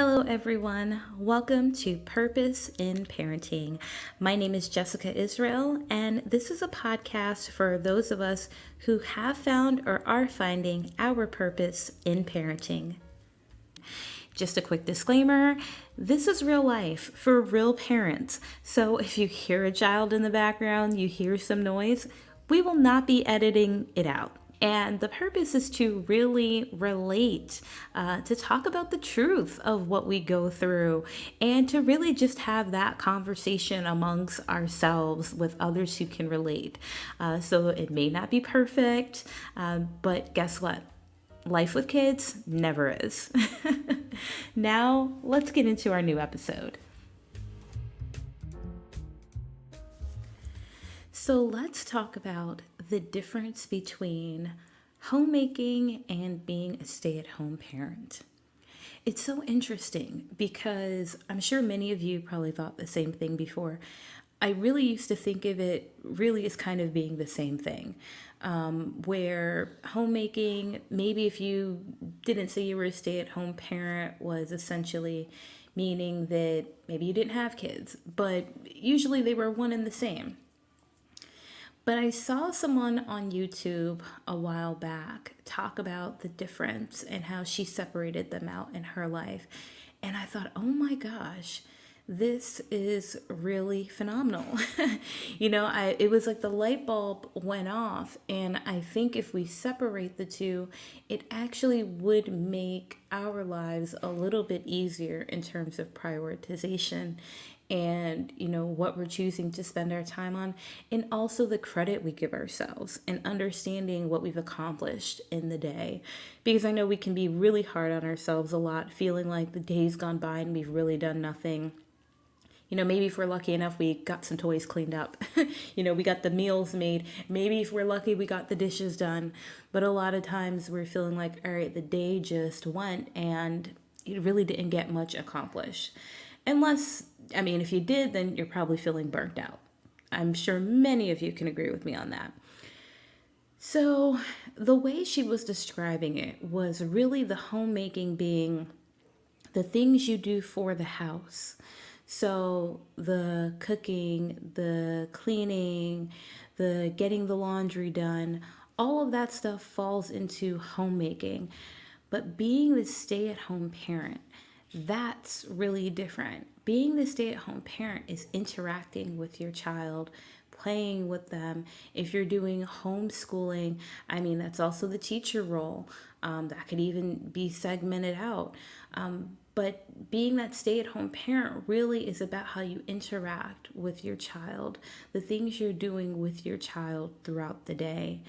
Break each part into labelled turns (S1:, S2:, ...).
S1: Hello, everyone. Welcome to Purpose in Parenting. My name is Jessica Israel, and this is a podcast for those of us who have found or are finding our purpose in parenting. Just a quick disclaimer, this is real life for real parents. So if you hear a child in the background, you hear some noise, we will not be editing it out. And the purpose is to really relate, to talk about the truth of what we go through, and to really just have that conversation amongst ourselves with others who can relate. So it may not be perfect, but guess what? Life with kids never is. Now, let's get into our new episode. So let's talk about the difference between homemaking and being a stay-at-home parent. It's so interesting because I'm sure many of you probably thought the same thing before. I really used to think of it really as kind of being the same thing, where homemaking, maybe if you didn't say you were a stay-at-home parent, was essentially meaning that maybe you didn't have kids, but usually they were one and the same. But I saw someone on YouTube a while back talk about the difference and how she separated them out in her life. And I thought, oh my gosh, this is really phenomenal. It was like the light bulb went off. And I think if we separate the two, it actually would make our lives a little bit easier in terms of prioritization and what we're choosing to spend our time on, and also the credit we give ourselves and understanding what we've accomplished in the day. Because I know we can be really hard on ourselves a lot, feeling like the day's gone by and we've really done nothing. Maybe if we're lucky enough, we got some toys cleaned up. We got the meals made. Maybe if we're lucky, we got the dishes done. But a lot of times we're feeling like, all right, the day just went and it really didn't get much accomplished. If you did, then you're probably feeling burnt out. I'm sure many of you can agree with me on that. So the way she was describing it was really the homemaking being the things you do for the house. So the cooking, the cleaning, the getting the laundry done, all of that stuff falls into homemaking. But being the stay-at-home parent, that's really different. Being the stay-at-home parent is interacting with your child, playing with them. If you're doing homeschooling, that's also the teacher role. That could even be segmented out. But being that stay-at-home parent really is about how you interact with your child, the things you're doing with your child throughout the day.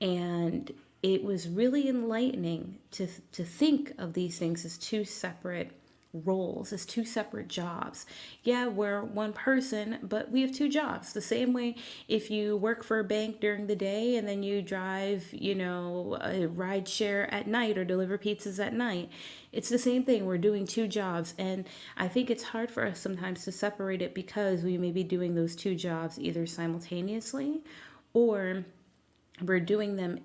S1: And it was really enlightening to think of these things as two separate roles, as two separate jobs. Yeah, we're one person, but we have two jobs. The same way if you work for a bank during the day and then you drive, a ride share at night or deliver pizzas at night. It's the same thing. We're doing two jobs. And I think it's hard for us sometimes to separate it because we may be doing those two jobs either simultaneously or we're doing them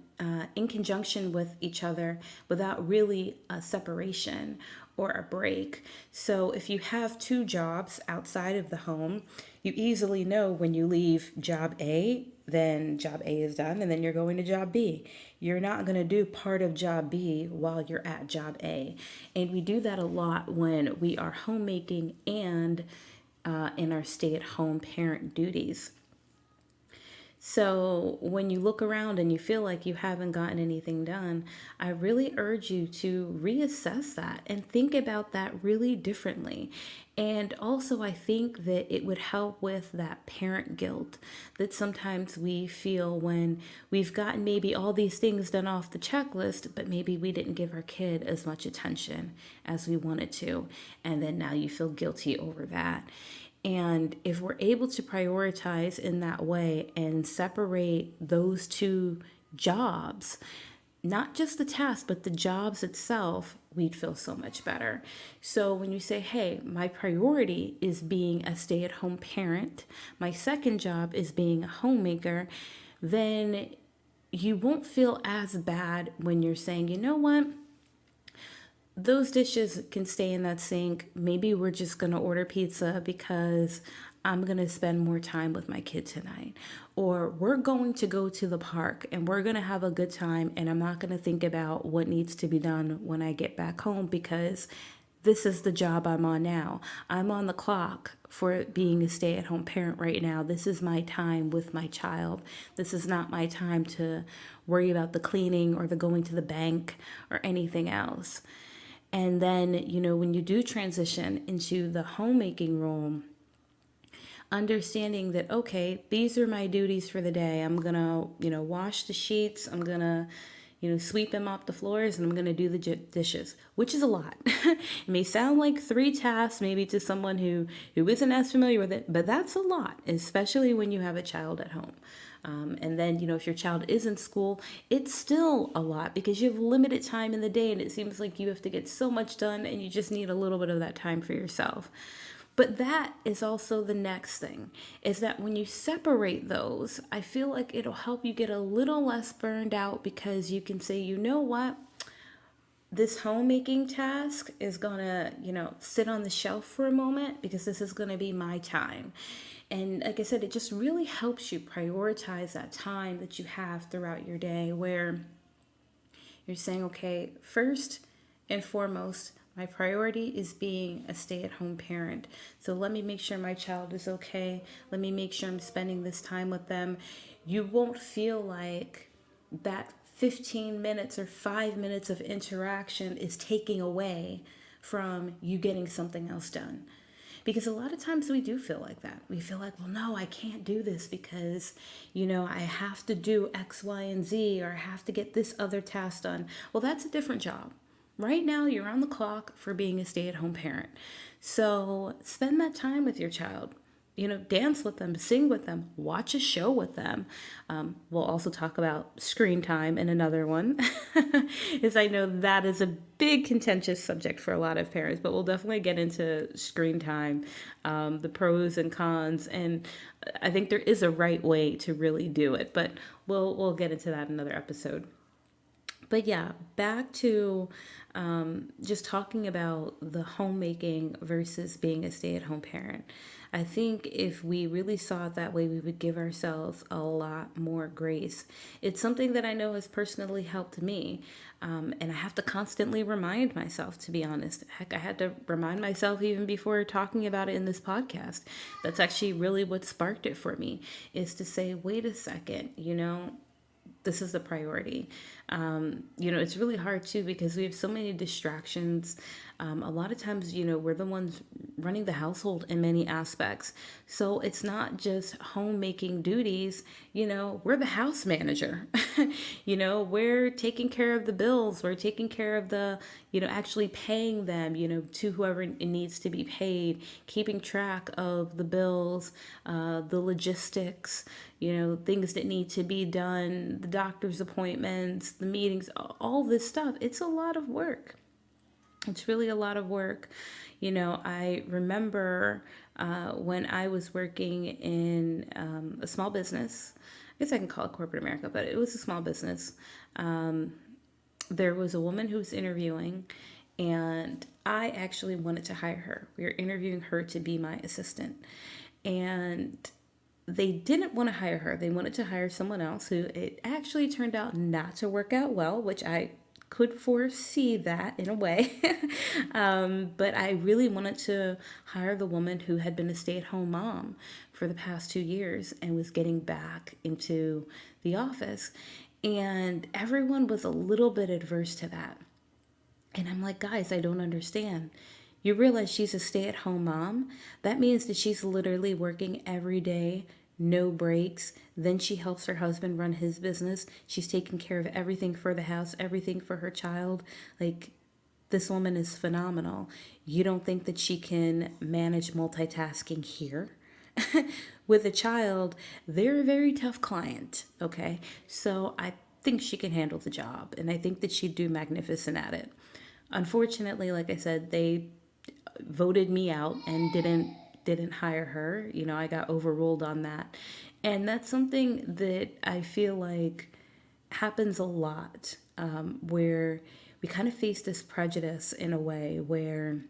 S1: in conjunction with each other without really a separation or a break. So if you have two jobs outside of the home, you easily know when you leave job A, then job A is done, and then you're going to job B. You're not going to do part of job B while you're at job A. And we do that a lot when we are homemaking and in our stay-at-home parent duties. So when you look around and you feel like you haven't gotten anything done, I really urge you to reassess that and think about that really differently. And also, I think that it would help with that parent guilt that sometimes we feel when we've gotten maybe all these things done off the checklist, but maybe we didn't give our kid as much attention as we wanted to. And then now you feel guilty over that. And if we're able to prioritize in that way and separate those two jobs, not just the task, but the jobs itself, we'd feel so much better. So when you say, hey, my priority is being a stay-at-home parent, my second job is being a homemaker, then you won't feel as bad when you're saying, you know what? those dishes can stay in that sink. Maybe we're just going to order pizza because I'm going to spend more time with my kid tonight. Or we're going to go to the park and we're going to have a good time, and I'm not going to think about what needs to be done when I get back home because this is the job I'm on now. I'm on the clock for being a stay at home parent right now. This is my time with my child. This is not my time to worry about the cleaning or the going to the bank or anything else. And then, when you do transition into the homemaking role, understanding that, okay, these are my duties for the day. I'm going to, wash the sheets. I'm going to, sweep and mop the floors, and I'm going to do the dishes, which is a lot. It may sound like 3 tasks, maybe to someone who isn't as familiar with it, but that's a lot, especially when you have a child at home. And then, if your child is in school, it's still a lot because you have limited time in the day, and it seems like you have to get so much done, and you just need a little bit of that time for yourself. But that is also the next thing, is that when you separate those, I feel like it'll help you get a little less burned out because you can say, you know what? This homemaking task is gonna, sit on the shelf for a moment because this is gonna be my time. And like I said, it just really helps you prioritize that time that you have throughout your day where you're saying, okay, first and foremost, my priority is being a stay-at-home parent. So let me make sure my child is okay. Let me make sure I'm spending this time with them. You won't feel like that 15 minutes or 5 minutes of interaction is taking away from you getting something else done. Because a lot of times we do feel like that. We feel like, well, no, I can't do this because, I have to do X, Y, and Z, or I have to get this other task done. Well, that's a different job. Right now, you're on the clock for being a stay-at-home parent. So spend that time with your child. Dance with them, sing with them, watch a show with them. We'll also talk about screen time in another one, as I know that is a big contentious subject for a lot of parents, but we'll definitely get into screen time, the pros and cons, and I think there is a right way to really do it, but we'll get into that in another episode. But yeah, back to just talking about the homemaking versus being a stay at home parent. I think if we really saw it that way, we would give ourselves a lot more grace. It's something that I know has personally helped me. And I have to constantly remind myself, to be honest. Heck, I had to remind myself even before talking about it in this podcast. That's actually really what sparked it for me, is to say, wait a second, this is the priority. It's really hard too because we have so many distractions. A lot of times, we're the ones running the household in many aspects. So it's not just homemaking duties, we're the house manager. We're taking care of the bills. We're taking care of the, actually paying them, to whoever it needs to be paid, keeping track of the bills, the logistics, things that need to be done, the doctor's appointments, the meetings, all this stuff. It's a lot of work. It's really a lot of work. I remember when I was working in a small business. I guess I can call it corporate America, but it was a small business. There was a woman who was interviewing, and I actually wanted to hire her. We were interviewing her to be my assistant. And they didn't want to hire her. They wanted to hire someone else who it actually turned out not to work out well, which I could foresee that in a way. But I really wanted to hire the woman who had been a stay-at-home mom for the past 2 years and was getting back into the office. And everyone was a little bit adverse to that. And I'm like, guys, I don't understand. You realize she's a stay-at-home mom? That means that she's literally working every day, no breaks. Then she helps her husband run his business. She's taking care of everything for the house, everything for her child. Like, this woman is phenomenal. You don't think that she can manage multitasking here? With a child, they're a very tough client, okay? So I think she can handle the job, and I think that she'd do magnificent at it. Unfortunately, like I said, they voted me out and didn't hire her. I got overruled on that. And that's something that I feel like happens a lot, where we kind of face this prejudice in a way where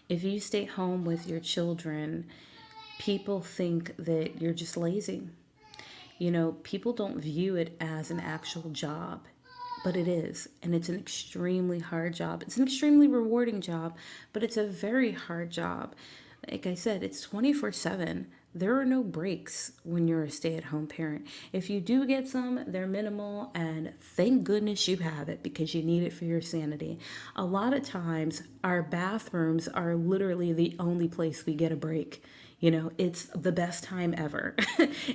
S1: if you stay home with your children, people think that you're just lazy. People don't view it as an actual job, but it is. And it's an extremely hard job. It's an extremely rewarding job, but it's a very hard job. Like I said, it's 24/7. There are no breaks when you're a stay at home parent. If you do get some, they're minimal, and thank goodness you have it because you need it for your sanity. A lot of times, our bathrooms are literally the only place we get a break. It's the best time ever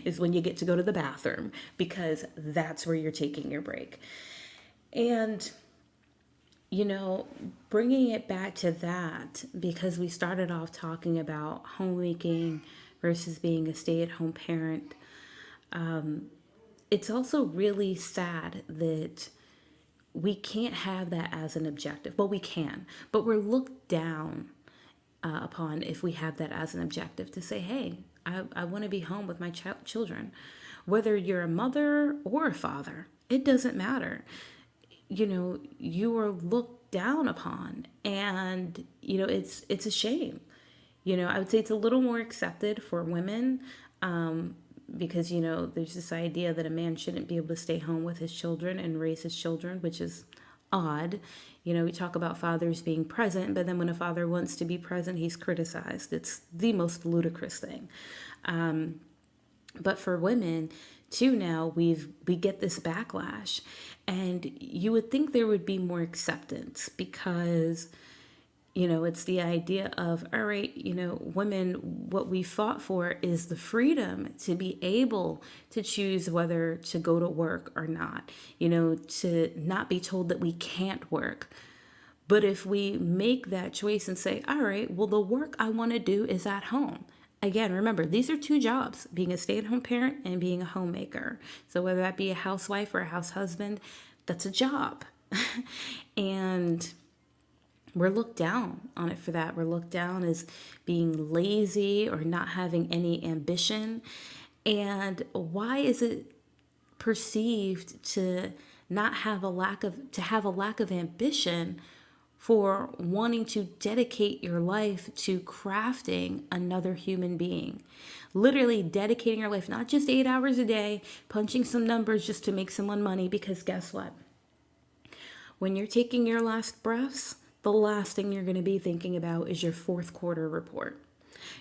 S1: is when you get to go to the bathroom because that's where you're taking your break. And, bringing it back to that, because we started off talking about homemaking versus being a stay at home parent, it's also really sad that we can't have that as an objective. Well, we can, but we're looked down upon if we have that as an objective to say, hey, I want to be home with my children. Whether you're a mother or a father, it doesn't matter. You are looked down upon, and it's a shame. I would say it's a little more accepted for women, because there's this idea that a man shouldn't be able to stay home with his children and raise his children, which is odd. We talk about fathers being present, but then when a father wants to be present, he's criticized. It's the most ludicrous thing. But for women too, now we get this backlash, and you would think there would be more acceptance because it's the idea of, all right, women, what we fought for is the freedom to be able to choose whether to go to work or not, to not be told that we can't work. But if we make that choice and say, all right, well, the work I want to do is at home. Again, remember, these are two jobs, being a stay-at-home parent and being a homemaker. So whether that be a housewife or a house husband, that's a job. And we're looked down on it for that. We're looked down as being lazy or not having any ambition. And why is it perceived to not have a lack of ambition for wanting to dedicate your life to crafting another human being? Literally dedicating your life, not just 8 hours a day, punching some numbers just to make someone money, because guess what? When you're taking your last breaths, the last thing you're going to be thinking about is your fourth quarter report,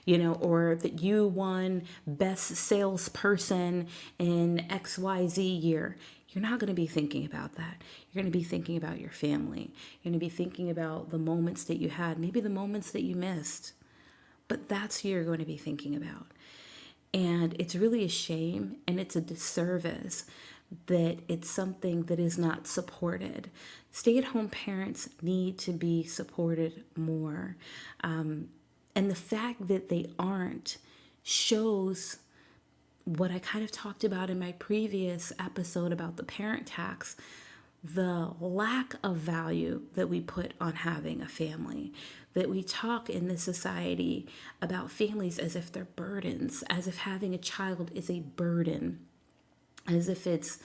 S1: or that you won best salesperson in XYZ year. You're not going to be thinking about that. You're going to be thinking about your family. You're going to be thinking about the moments that you had, maybe the moments that you missed. But that's who you're going to be thinking about. And it's really a shame, and it's a disservice that it's something that is not supported. Stay-at-home parents need to be supported more. And the fact that they aren't shows what I kind of talked about in my previous episode about the parent tax, the lack of value that we put on having a family, that we talk in this society about families as if they're burdens, as if having a child is a burden, as if it's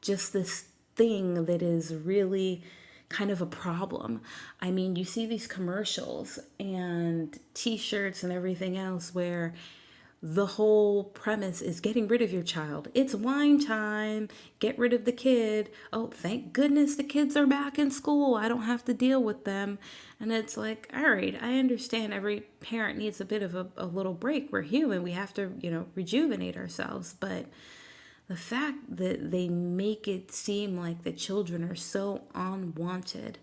S1: just this thing that is really kind of a problem. I mean, you see these commercials and t-shirts and everything else where the whole premise is getting rid of your child. It's wine time. Get rid of the kid. Oh, thank goodness the kids are back in school. I don't have to deal with them. And it's like, all right, I understand every parent needs a bit of a little break. We're human. We have to, rejuvenate ourselves. But the fact that they make it seem like the children are so unwanted,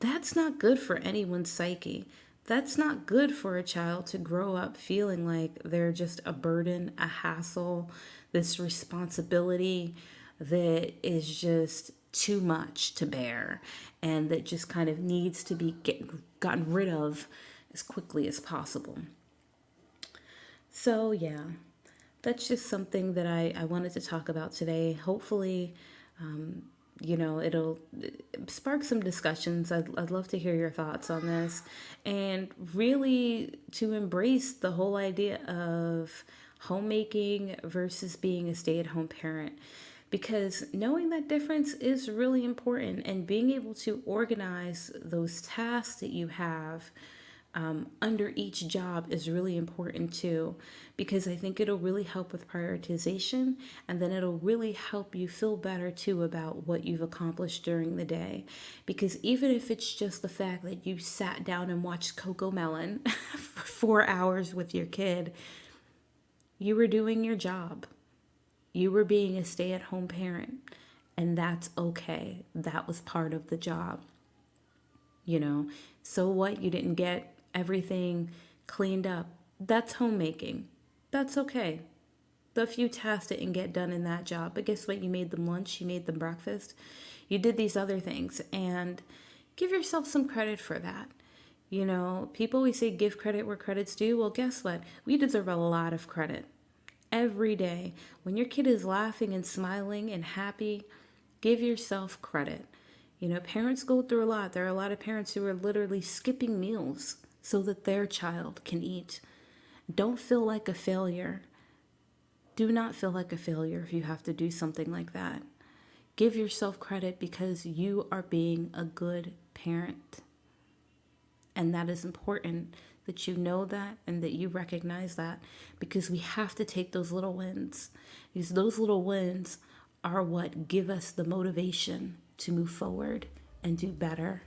S1: that's not good for anyone's psyche. That's not good for a child to grow up feeling like they're just a burden, a hassle, this responsibility that is just too much to bear and that just kind of needs to be gotten rid of as quickly as possible. So yeah, that's just something that I wanted to talk about today. Hopefully, it'll spark some discussions. I'd love to hear your thoughts on this, and really to embrace the whole idea of homemaking versus being a stay-at-home parent, because knowing that difference is really important, and being able to organize those tasks that you have under each job is really important too, because I think it'll really help with prioritization, and then it'll really help you feel better too about what you've accomplished during the day. Because even if it's just the fact that you sat down and watched Coco Melon for 4 hours with your kid, you were doing your job. You were being a stay-at-home parent, and that's okay. That was part of the job. So what? You didn't get everything cleaned up. That's homemaking. That's okay. The few tasks didn't get done in that job, but guess what? You made them lunch, you made them breakfast, you did these other things, and give yourself some credit for that. People always say give credit where credit's due. Well, guess what? We deserve a lot of credit. Every day, when your kid is laughing and smiling and happy, give yourself credit. Parents go through a lot. There are a lot of parents who are literally skipping meals so that their child can eat. Don't feel like a failure. Do not feel like a failure if you have to do something like that. Give yourself credit because you are being a good parent. And that is important that you know that and that you recognize that, because we have to take those little wins. Because those little wins are what give us the motivation to move forward and do better.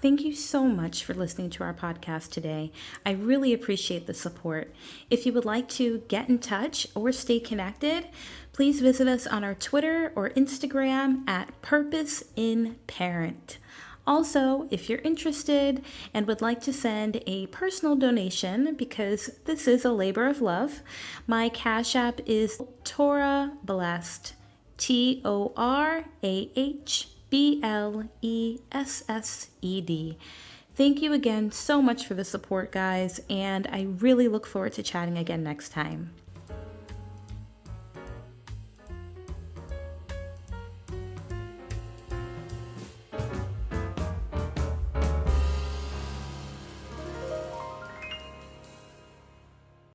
S1: Thank you so much for listening to our podcast today. I really appreciate the support. If you would like to get in touch or stay connected, please visit us on our Twitter or Instagram at Purpose in Parent. Also, if you're interested and would like to send a personal donation, because this is a labor of love, my Cash App is Torah Blessed, TorahBlessed. Thank you again so much for the support, guys, and I really look forward to chatting again next time.